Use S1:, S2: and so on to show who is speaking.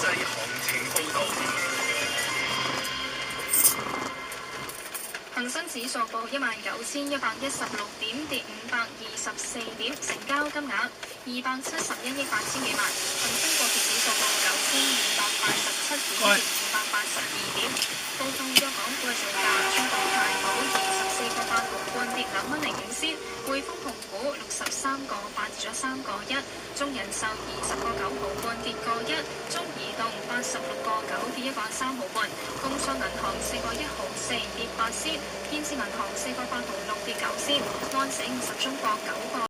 S1: 濟行情報導。
S2: 恒生指數報19,116點，跌524點，成交金額271億8千幾萬。恒生國企指數報9,287點，跌282點。部分弱港股嘅造價：中國太保24個8毫半，跌2蚊0仙；匯豐控股63個8，跌咗3個1；中人壽20個9毫半，跌個1；中移動86個9，跌1個3毫半；工商銀行4個1毫4，跌8仙；建設銀行4個8毫6，跌9仙；安盛50中國9個